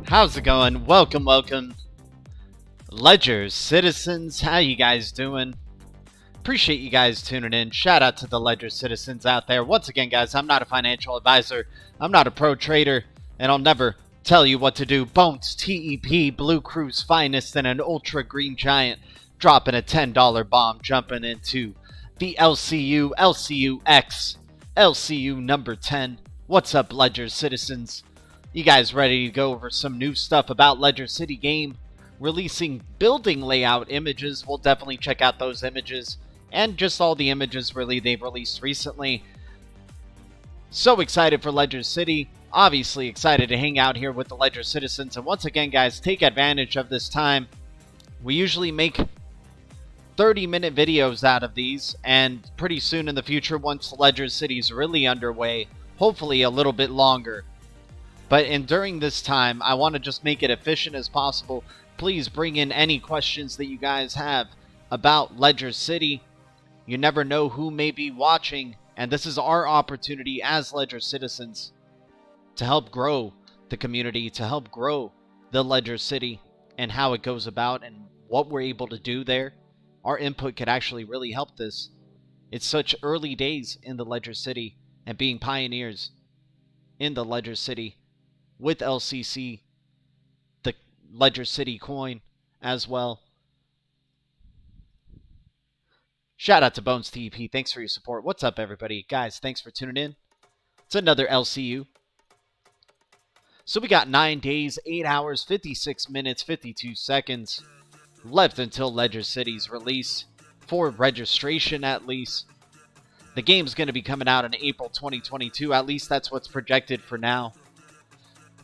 How's it going? Welcome, Ledger citizens. How you guys doing? Appreciate you guys tuning in. Shout out to the Ledger citizens out there. Once again, guys, I'm not a financial advisor. I'm not a pro trader, and I'll never tell you what to do. Bones TEP, Blue Crew's finest, and an ultra green giant dropping a $10 bomb, jumping into the LCU, LCUX, LCU number 10. What's up, Ledger citizens? You guys ready to go over some new stuff about Ledger City game? Releasing building layout images. We'll definitely check out those images. And just all the images really they've released recently. So excited for Ledger City. Obviously excited to hang out here with the Ledger citizens. And once again, guys, take advantage of this time. We usually make 30-minute videos out of these. And pretty soon in the future, once Ledger City is really underway, hopefully a little bit longer. But during this time, I want to just make it efficient as possible. Please bring in any questions that you guys have about Ledger City. You never know who may be watching, and this is our opportunity as Ledger citizens to help grow the community, to help grow the Ledger City and how it goes about and what we're able to do there. Our input could actually really help this. It's such early days in the Ledger City and being pioneers in the Ledger City. With LCC, the Ledger City coin as well. Shout out to Bones TEP. Thanks for your support. What's up, everybody? Guys, thanks for tuning in. It's another LCU. So we got 9 days, 8 hours, 56 minutes, 52 seconds left until Ledger City's release for registration at least. The game's going to be coming out in April 2022. At least that's what's projected for now.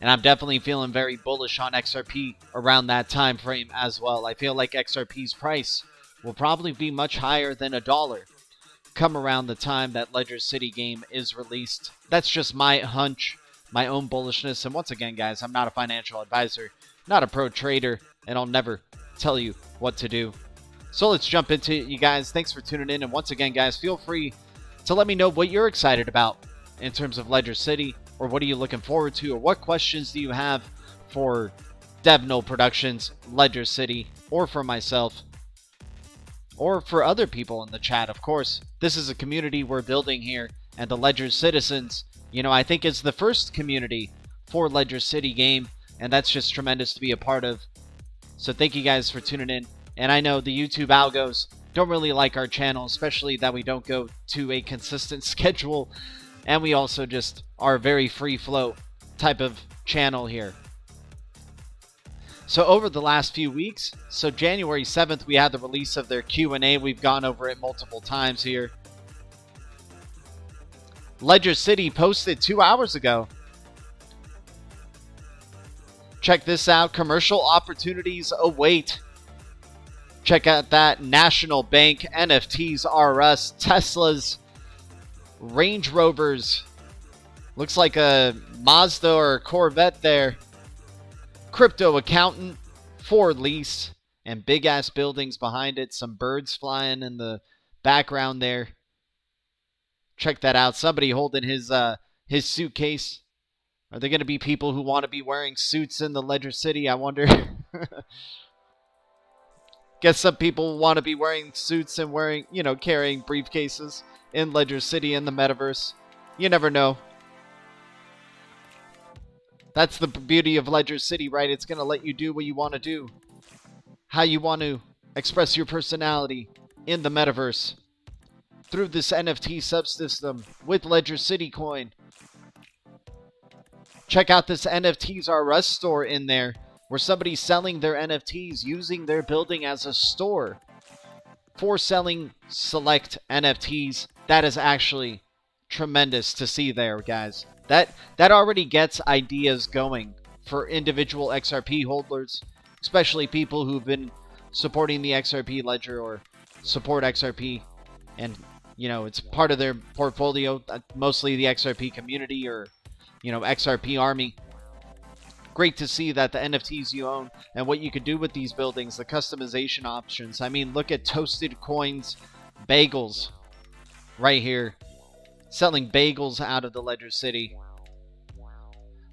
And I'm definitely feeling very bullish on XRP around that time frame as well. I feel like XRP's price will probably be much higher than $1 come around the time that Ledger City game is released. That's just my hunch, my own bullishness. And once again, guys, I'm not a financial advisor, not a pro trader, and I'll never tell you what to do. So let's jump into it, you guys. Thanks for tuning in. And once again, guys, feel free to let me know what you're excited about in terms of Ledger City. Or what are you looking forward to? Or what questions do you have for DevNull Productions, Ledger City, or for myself? Or for other people in the chat, of course. This is a community we're building here. And the Ledger citizens, you know, I think it's the first community for Ledger City game. And that's just tremendous to be a part of. So thank you guys for tuning in. And I know the YouTube algos don't really like our channel, especially that we don't go to a consistent schedule. And we also just are a very free flow type of channel here. So over the last few weeks, so January 7th, we had the release of their Q&A. We've gone over it multiple times here. Ledger City posted 2 hours ago. Check this out. Commercial opportunities await. Check out that National Bank, NFTs R Us, Teslas, Range Rovers, looks like a Mazda or a Corvette there, crypto accountant, for lease, and big ass buildings behind it, some birds flying in the background there. Check that out. Somebody holding his suitcase. Are there going to be people who want to be wearing suits in the Ledger City? I wonder. Guess some people want to be wearing suits and wearing, you know, carrying briefcases in Ledger City in the metaverse. You never know. That's the beauty of Ledger City, right? It's going to let you do what you want to do. How you want to express your personality in the metaverse. Through this NFT subsystem with Ledger City coin. Check out this NFTs R Us store in there, where somebody's selling their NFTs using their building as a store for selling select NFTs. That is actually tremendous to see there, guys. That already gets ideas going for individual XRP holders, especially people who've been supporting the XRP ledger or support XRP, and you know, it's part of their portfolio, mostly the XRP community or, you know, XRP army. Great to see that the NFTs you own and what you could do with these buildings, the customization options. I mean, look at Toasted Coins Bagels right here. Selling bagels out of the Ledger City.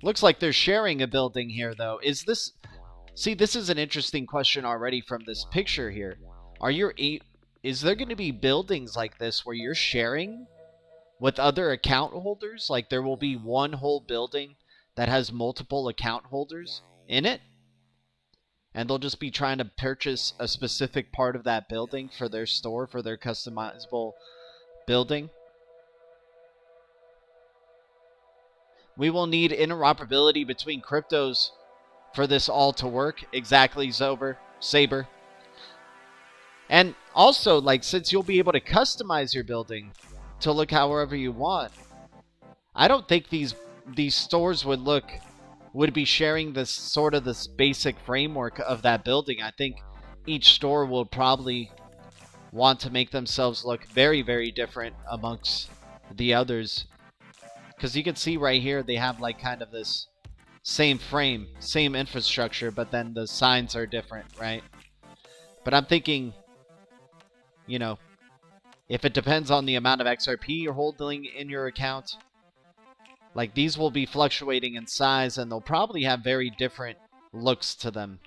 Looks like they're sharing a building here, though. Is this... See, this is an interesting question already from this picture here. Is there going to be buildings like this where you're sharing with other account holders? Like, there will be one whole building that has multiple account holders in it? And they'll just be trying to purchase a specific part of that building for their store, for their customizable building? We will need interoperability between cryptos for this all to work. Exactly, Saber. And also, like, since you'll be able to customize your building to look however you want, I don't think these stores would be sharing this sort of this basic framework of that building. I think each store will probably want to make themselves look very, very different amongst the others. Because you can see right here, they have like kind of this same frame, same infrastructure, but then the signs are different, right? But I'm thinking, you know, if it depends on the amount of XRP you're holding in your account, like these will be fluctuating in size and they'll probably have very different looks to them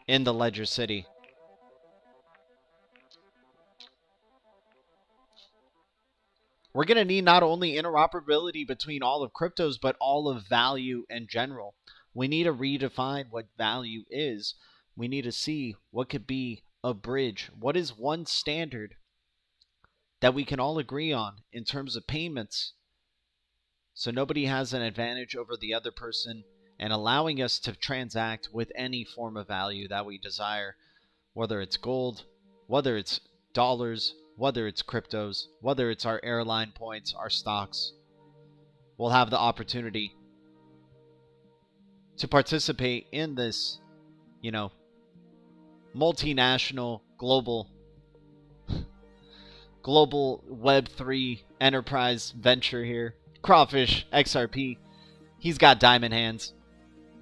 in the Ledger City. We're going to need not only interoperability between all of cryptos, but all of value in general. We need to redefine what value is. We need to see what could be a bridge. What is one standard that we can all agree on in terms of payments, so nobody has an advantage over the other person, and allowing us to transact with any form of value that we desire, whether it's gold, whether it's dollars, whether it's cryptos, whether it's our airline points, our stocks. We'll have the opportunity to participate in this, you know, multinational, global Web3 enterprise venture here. Crawfish XRP, he's got diamond hands.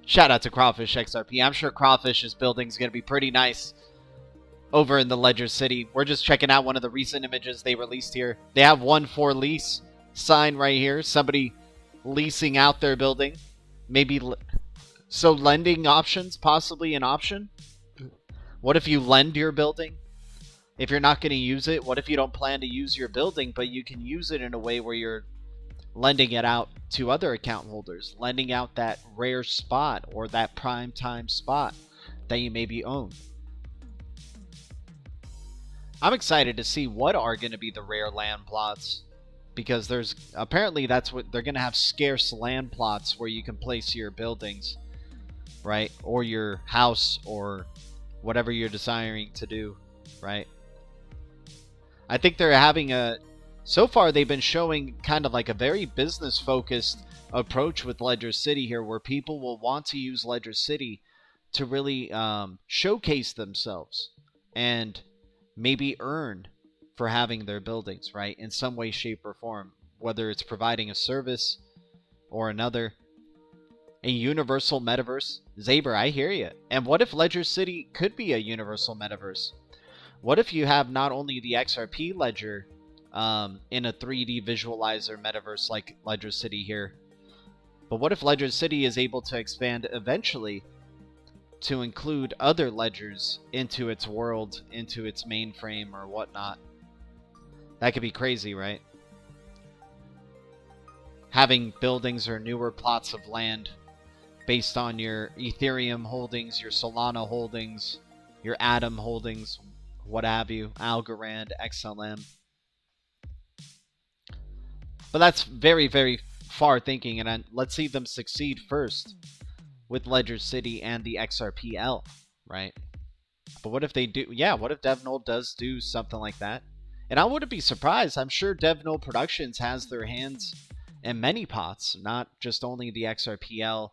Shout out to Crawfish XRP. I'm sure Crawfish's building is going to be pretty nice over in the Ledger City. We're just checking out one of the recent images they released here. They have one for lease sign right here. Somebody leasing out their building. Maybe so lending options, possibly an option. What if you lend your building? If you're not going to use it, what if you don't plan to use your building, but you can use it in a way where you're lending it out to other account holders, lending out that rare spot or that prime time spot that you maybe own. I'm excited to see what are going to be the rare land plots, because there's apparently that's what they're going to have, scarce land plots where you can place your buildings, right? Or your house or whatever you're desiring to do, right? I think they're having so far they've been showing kind of like a very business focused approach with Ledger City here, where people will want to use Ledger City to really showcase themselves and maybe earn for having their buildings, right? In some way, shape, or form, whether it's providing a service or another. A universal metaverse. Zaber, I hear you. And what if Ledger City could be a universal metaverse? What if you have not only the XRP ledger in a 3D visualizer metaverse like Ledger City here, but what if Ledger City is able to expand eventually to include other ledgers into its world, into its mainframe or whatnot? That could be crazy, right? Having buildings or newer plots of land based on your Ethereum holdings, your Solana holdings, your Atom holdings, what have you, Algorand, XLM. But that's very, very far thinking, and let's see them succeed first with Ledger City and the XRPL, right? But what if they do? Yeah, what if DevNull does do something like that? And I wouldn't be surprised. I'm sure DevNull Productions has their hands in many pots, not just only the XRPL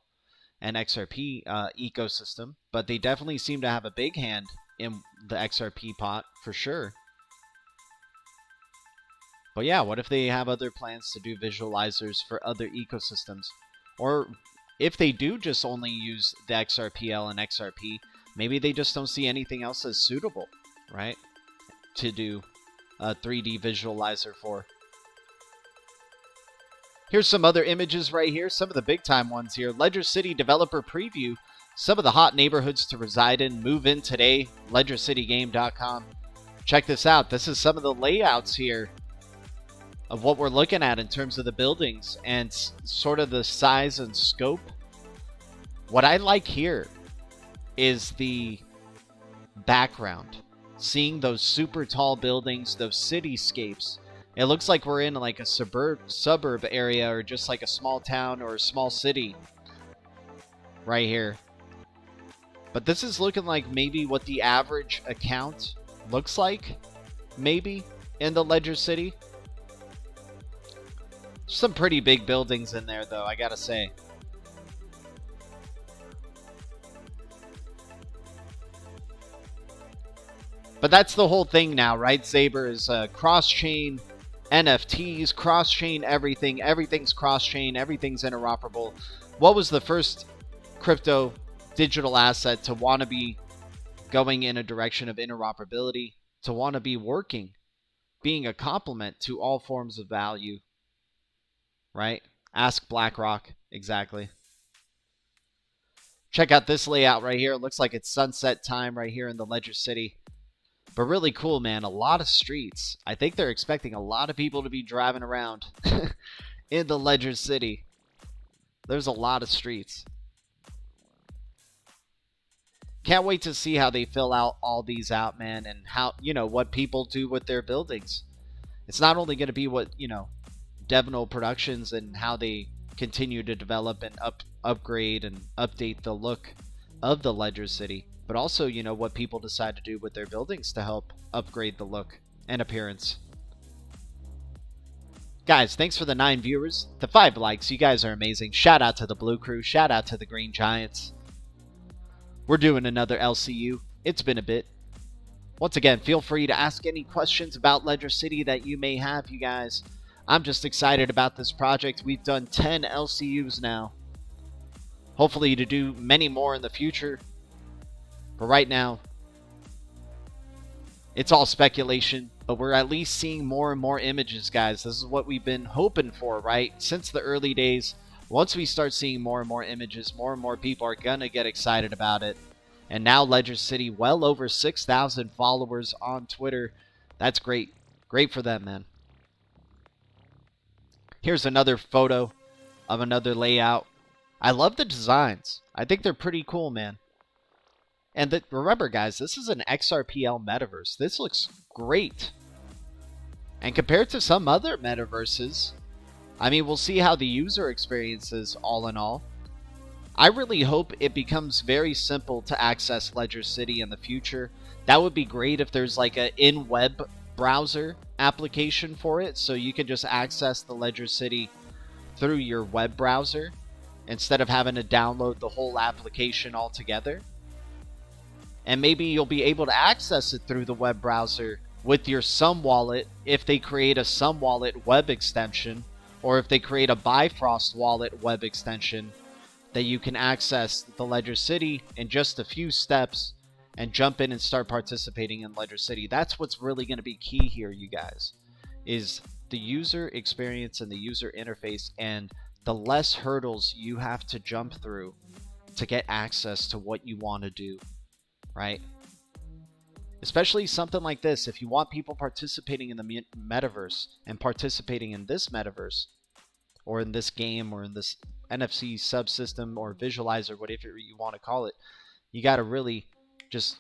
and XRP ecosystem, but they definitely seem to have a big hand in the XRP pot for sure. But yeah, what if they have other plans to do visualizers for other ecosystems? Or if they do just only use the XRPL and XRP, maybe they just don't see anything else as suitable, right? To do a 3D visualizer for. Here's some other images right here. Some of the big time ones here. Ledger City developer preview. Some of the hot neighborhoods to reside in. Move in today. LedgerCityGame.com. Check this out. This is some of the layouts here of what we're looking at in terms of the buildings and sort of the size and scope. What I like here is the background. Seeing those super tall buildings, those cityscapes. It looks like we're in like a suburb area or just like a small town or a small city right here. But this is looking like maybe what the average account looks like, maybe, in the Ledger City. Some pretty big buildings in there, though, I gotta say. But that's the whole thing now, right? Saber is cross-chain NFTs, cross-chain everything. Everything's cross-chain. Everything's interoperable. What was the first crypto digital asset to want to be going in a direction of interoperability, to want to be working, being a complement to all forms of value, right? Ask BlackRock. Exactly. Check out this layout right here. It looks like it's sunset time right here in the Ledger City. But really cool, man. A lot of streets. I think they're expecting a lot of people to be driving around in the Ledger City. There's a lot of streets. Can't wait to see how they fill out all these out, man, and how, you know, what people do with their buildings. It's not only going to be what, you know, Devno Productions and how they continue to develop and upgrade and update the look of the Ledger City, but also, you know, what people decide to do with their buildings to help upgrade the look and appearance. Guys, thanks for the 9 viewers, the 5 likes. You guys are amazing. Shout out to the Blue Crew. Shout out to the Green Giants. We're doing another LCU. It's been a bit. Once again, feel free to ask any questions about Ledger City that you may have, you guys. I'm just excited about this project. We've done 10 LCUs now. Hopefully to do many more in the future. But right now, it's all speculation. But we're at least seeing more and more images, guys. This is what we've been hoping for, right? Since the early days. Once we start seeing more and more images, more and more people are going to get excited about it. And now Ledger City, well over 6,000 followers on Twitter. That's great. Great for them, man. Here's another photo of another layout. I love the designs. I think they're pretty cool, man. And remember, guys, this is an XRPL metaverse. This looks great. And compared to some other metaverses, I mean, we'll see how the user experience is all in all. I really hope it becomes very simple to access Ledger City in the future. That would be great if there's like an in-web browser application for it, so you can just access the Ledger City through your web browser instead of having to download the whole application altogether. And maybe you'll be able to access it through the web browser with your Xumm Wallet if they create a Xumm Wallet web extension, or if they create a Bifrost Wallet web extension, that you can access the Ledger City in just a few steps and jump in and start participating in Ledger City. That's what's really going to be key here, you guys, is the user experience and the user interface, and the less hurdles you have to jump through to get access to what you want to do, right? Especially something like this. If you want people participating in the metaverse and participating in this metaverse or in this game or in this NFC subsystem or visualizer, whatever you want to call it, you got to really just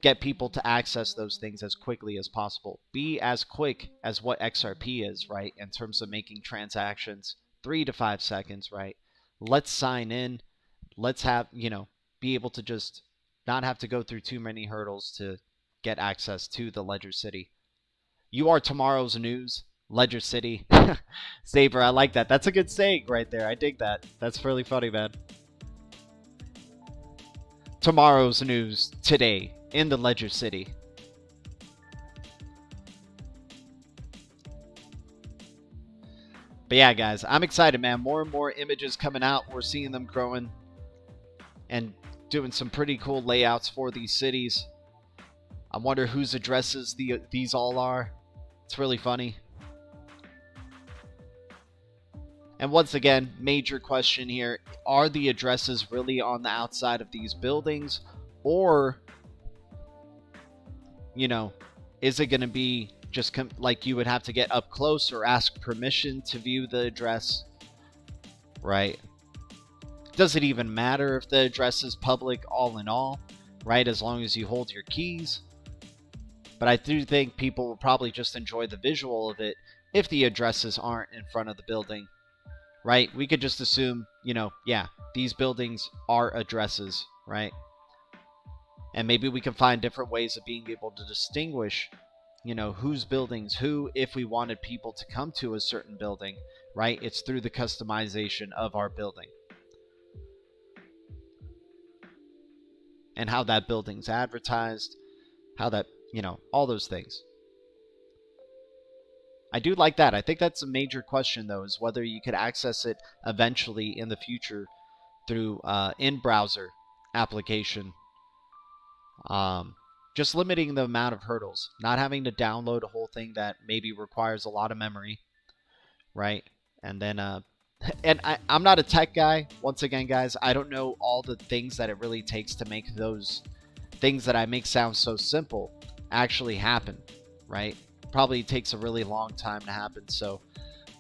get people to access those things as quickly as possible. Be as quick as what XRP is, right? In terms of making transactions, 3 to 5 seconds, right? Let's sign in. Let's have, you know, be able to just not have to go through too many hurdles to get access to the Ledger City. You are tomorrow's news, Ledger City. Saber, I like that. That's a good saying right there. I dig that. That's really funny, man. Tomorrow's news today in the Ledger City. But yeah, guys, I'm excited, man. More and more images coming out. We're seeing them growing and doing some pretty cool layouts for these cities. I wonder whose addresses these all are. It's really funny. And once again, major question here, are the addresses really on the outside of these buildings? Or, you know, is it going to be just like you would have to get up close or ask permission to view the address, right? Does it even matter if the address is public all in all, right? As long as you hold your keys. But I do think people will probably just enjoy the visual of it if the addresses aren't in front of the building, right? We could just assume, you know, yeah, these buildings are addresses, right? And maybe we can find different ways of being able to distinguish, you know, whose buildings, who, if we wanted people to come to a certain building, right? It's through the customization of our building. And how that building's advertised, how that, you know, all those things. I do like that. I think that's a major question, though, is whether you could access it eventually in the future through in-browser application. Just limiting the amount of hurdles, not having to download a whole thing that maybe requires a lot of memory, right? And then, and I'm not a tech guy. Once again, guys, I don't know all the things that it really takes to make those things that I make sound so simple actually happen, right? Probably takes a really long time to happen. So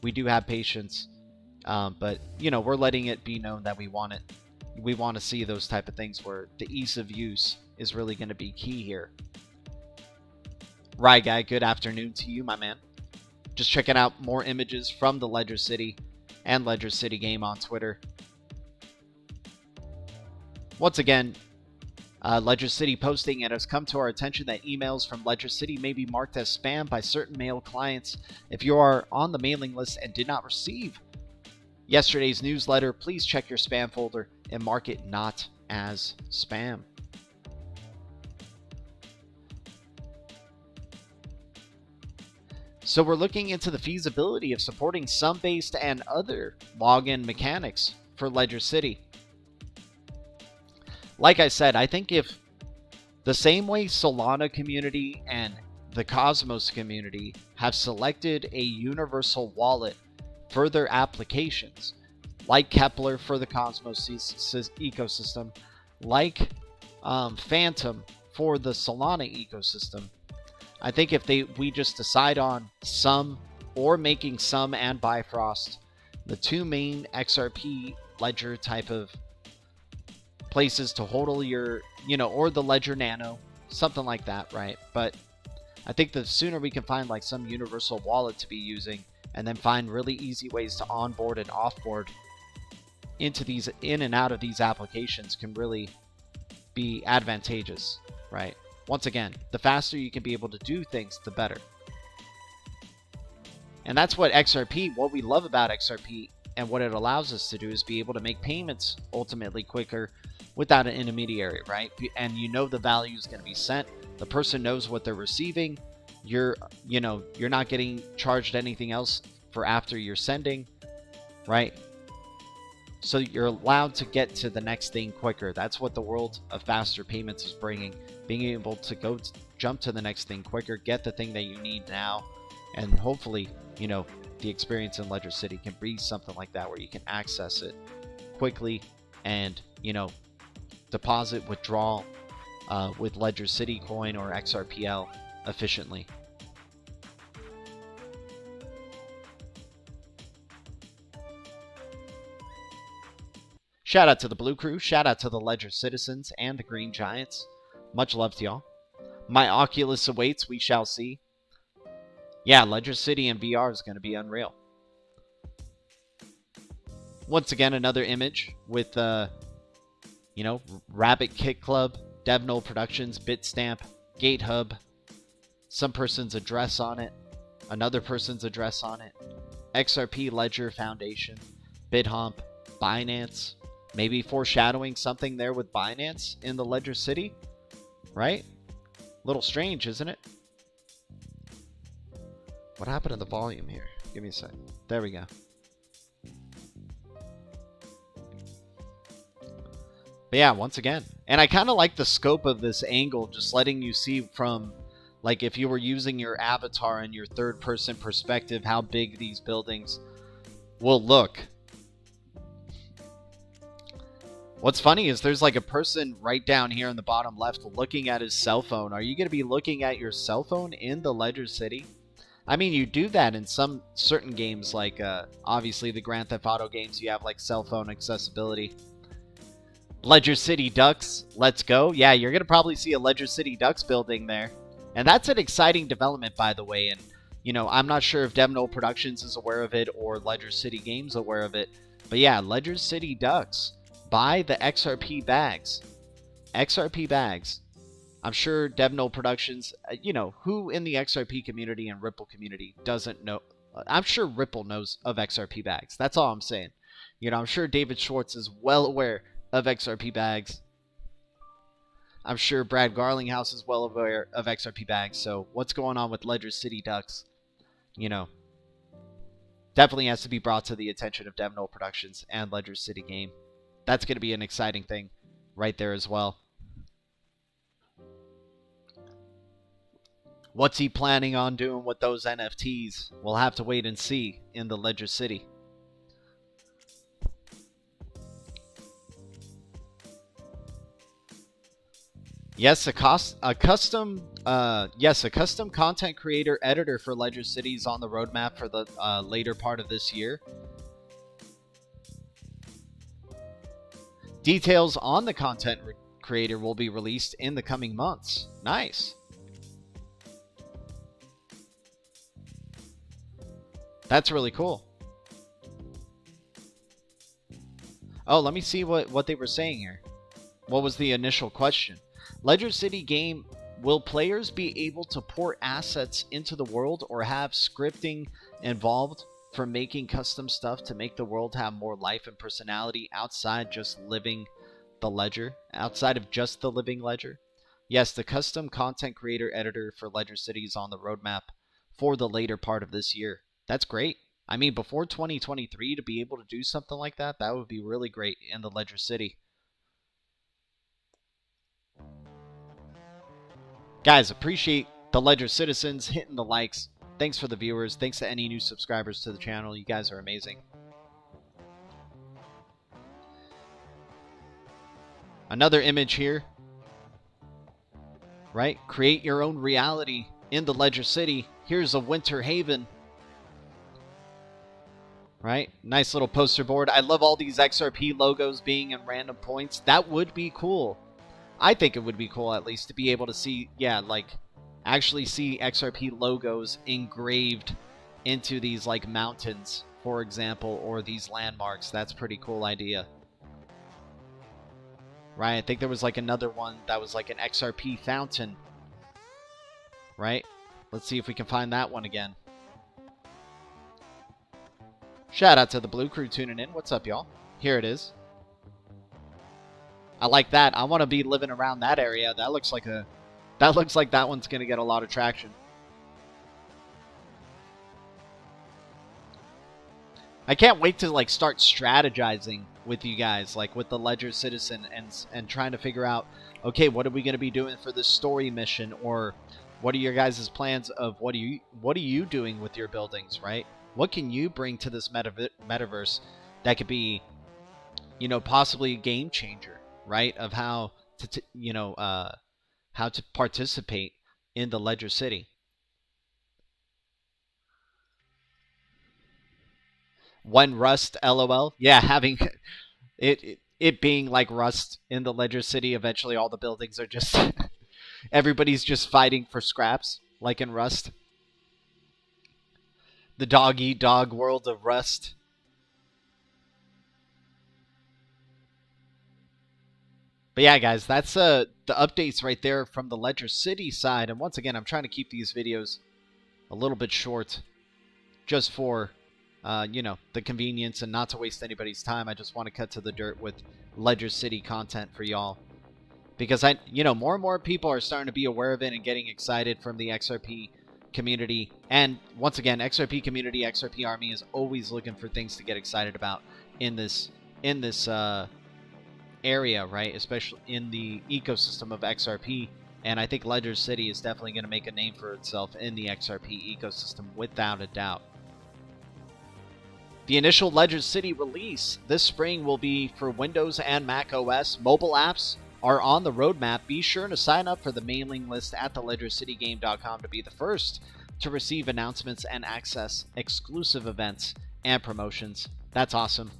we do have patience, but you know, we're letting it be known that we want it. We want to see those type of things where the ease of use is really going to be key here. Right, guy, good afternoon to you, my man. Just checking out more images from the Ledger City and Ledger City game on Twitter. Once again, Ledger City posting, it has come to our attention that emails from Ledger City may be marked as spam by certain mail clients. If you are on the mailing list and did not receive yesterday's newsletter, please check your spam folder and mark it not as spam. So we're looking into the feasibility of supporting Xumm-based and other login mechanics for Ledger City. Like I said, I think if the same way Solana community and the Cosmos community have selected a universal wallet for their applications, like Kepler for the Cosmos ecosystem, like Phantom for the Solana ecosystem, I think if we just decide on Xumm or making Xumm and Bifrost the two main XRP ledger type of places to hodl your, you know, or the Ledger Nano, something like that, right? But I think the sooner we can find like some universal wallet to be using and then find really easy ways to onboard and offboard into these, in and out of these applications, can really be advantageous, right? Once again, the faster you can be able to do things, the better. And that's what XRP, what we love about XRP and what it allows us to do is be able to make payments ultimately quicker without an intermediary, right? And you know the value is going to be sent. The person knows what they're receiving. You're not getting charged anything else for after you're sending, right? So you're allowed to get to the next thing quicker. That's what the world of faster payments is bringing. Being able to jump to the next thing quicker, get the thing that you need now, and hopefully, you know, the experience in Ledger City can be something like that where you can access it quickly and, you know, deposit, withdraw with Ledger City coin or XRPL efficiently. Shout out to the Blue Crew, shout out to the Ledger Citizens and the Green Giants. Much love to y'all. My Oculus awaits, we shall see. Yeah, Ledger City and VR is going to be unreal. Once again, another image with, you know, Rabbit Kit Club, DevNull Productions, Bitstamp, GateHub, some person's address on it, another person's address on it, XRP Ledger Foundation, BitHomp, Binance, maybe foreshadowing something there with Binance in the Ledger City, right? Little strange, isn't it? What happened to the volume here? Give me a sec. There we go. But yeah, once again. And I kind of like the scope of this angle, just letting you see from, like, if you were using your avatar in your third-person perspective, how big these buildings will look. What's funny is there's like a person right down here in the bottom left looking at his cell phone. Are you going to be looking at your cell phone in the Ledger City? I mean, you do that in some certain games, like obviously the Grand Theft Auto games. You have like cell phone accessibility. Ledger City Ducks, let's go. Yeah, you're going to probably see a Ledger City Ducks building there. And that's an exciting development, by the way. And, you know, I'm not sure if Demno Productions is aware of it or Ledger City Games aware of it. But yeah, Ledger City Ducks. Buy the XRP bags. XRP bags. I'm sure Demno Productions, you know, who in the XRP community and Ripple community doesn't know? I'm sure Ripple knows of XRP bags. That's all I'm saying. You know, I'm sure David Schwartz is well aware of XRP bags. I'm sure Brad Garlinghouse is well aware of XRP bags. So what's going on with Ledger City Ducks? You know, definitely has to be brought to the attention of Demno Productions and Ledger City Game. That's going to be an exciting thing right there as well. What's he planning on doing with those NFTs? We'll have to wait and see in the Ledger City. Yes, a custom content creator editor for Ledger City is on the roadmap for the later part of this year. Details on the content creator will be released in the coming months. Nice. That's really cool. Oh, let me see what they were saying here. What was the initial question? Ledger City Game, will players be able to port assets into the world or have scripting involved for making custom stuff to make the world have more life and personality outside just living the ledger, outside of just the living ledger? Yes, the custom content creator editor for Ledger City is on the roadmap for the later part of this year. That's great. I mean, before 2023 to be able to do something like that, that would be really great in the Ledger City. Guys, appreciate the Ledger citizens hitting the likes. Thanks for the viewers. Thanks to any new subscribers to the channel. You guys are amazing. Another image here. Right? Create your own reality in the Ledger City. Here's a winter haven. Right? Nice little poster board. I love all these XRP logos being in random points. That would be cool. I think it would be cool at least to be able to see, yeah, like actually see XRP logos engraved into these like mountains, for example, or these landmarks. That's a pretty cool idea. Right? I think there was like another one that was like an XRP fountain. Right? Let's see if we can find that one again. Shout out to the Blue Crew tuning in. What's up, y'all? Here it is. I like that. I want to be living around that area. That looks like that one's going to get a lot of traction. I can't wait to like start strategizing with you guys, like with the Ledger Citizen, and trying to figure out, okay, what are we going to be doing for this story mission, or what are your guys' plans of what are you doing with your buildings, right? What can you bring to this metaverse that could be, you know, possibly a game changer, right? Of how to how to participate in the Ledger City. When Rust, LOL. Yeah, having it being like Rust in the Ledger City. Eventually, all the buildings are just everybody's just fighting for scraps, like in Rust. The dog-eat-dog world of Rust. But yeah, guys, that's the updates right there from the Ledger City side. And once again, I'm trying to keep these videos a little bit short, just for you know, the convenience and not to waste anybody's time. I just want to cut to the dirt with Ledger City content for y'all, because you know, more and more people are starting to be aware of it and getting excited from the XRP community. And once again, XRP community, XRP army is always looking for things to get excited about in this area, right? Especially in the ecosystem of XRP. And I think Ledger City is definitely going to make a name for itself in the XRP ecosystem without a doubt. The initial Ledger City release this spring will be for Windows and Mac OS. Mobile apps are on the roadmap. Be sure to sign up for the mailing list at theledgercitygame.com to be the first to receive announcements and access exclusive events and promotions. That's awesome.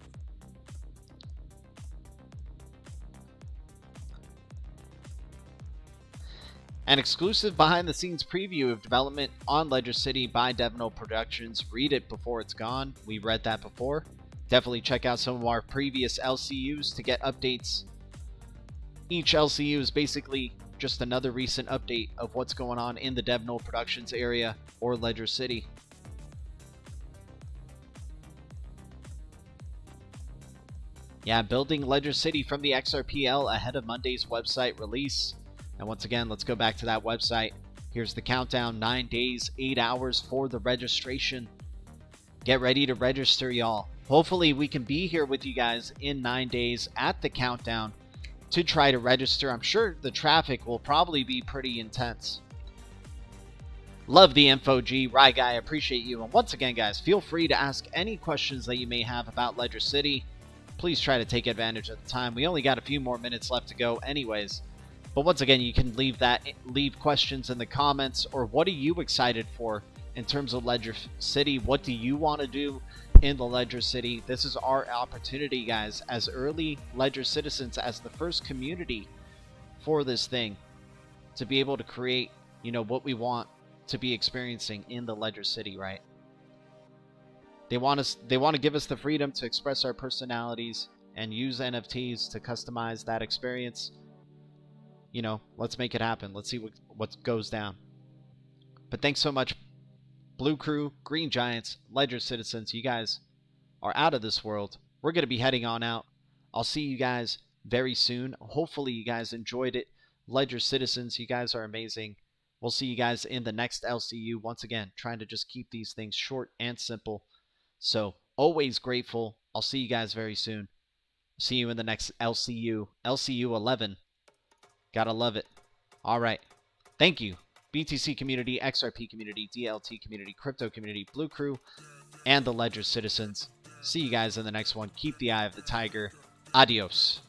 An exclusive behind-the-scenes preview of development on Ledger City by Devno Productions. Read it before it's gone. We read that before. Definitely check out some of our previous LCUs to get updates. Each LCU is basically just another recent update of what's going on in the Devno Productions area or Ledger City. Yeah, building Ledger City from the XRPL ahead of Monday's website release. And once again, let's go back to that website. Here's the countdown, 9 days, 8 hours for the registration. Get ready to register, y'all. Hopefully we can be here with you guys in 9 days at the countdown to try to register. I'm sure the traffic will probably be pretty intense. Love the info, G. Rye Guy, appreciate you. And once again, guys, feel free to ask any questions that you may have about Ledger City. Please try to take advantage of the time. We only got a few more minutes left to go anyways. But once again, you can leave questions in the comments, or what are you excited for in terms of Ledger City? What do you want to do in the Ledger City? This is our opportunity, guys, as early Ledger citizens, as the first community for this thing, to be able to create, you know, what we want to be experiencing in the Ledger City, right? They want to give us the freedom to express our personalities and use NFTs to customize that experience. You know, let's make it happen. Let's see what goes down. But thanks so much, Blue Crew, Green Giants, Ledger Citizens. You guys are out of this world. We're going to be heading on out. I'll see you guys very soon. Hopefully you guys enjoyed it. Ledger Citizens, you guys are amazing. We'll see you guys in the next LCU. Once again, trying to just keep these things short and simple. So, always grateful. I'll see you guys very soon. See you in the next LCU. LCU 11. Gotta love it. All right. Thank you. BTC community, XRP community, DLT community, crypto community, Blue Crew, and the Ledger Citizens. See you guys in the next one. Keep the eye of the tiger. Adios.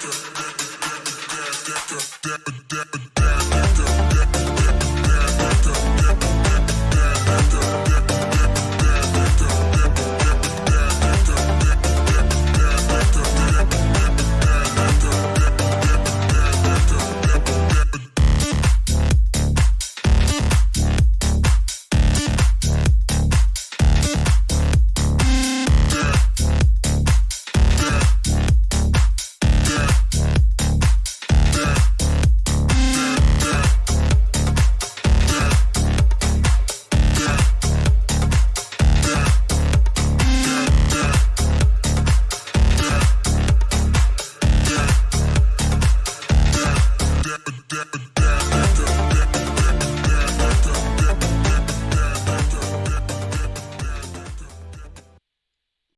Get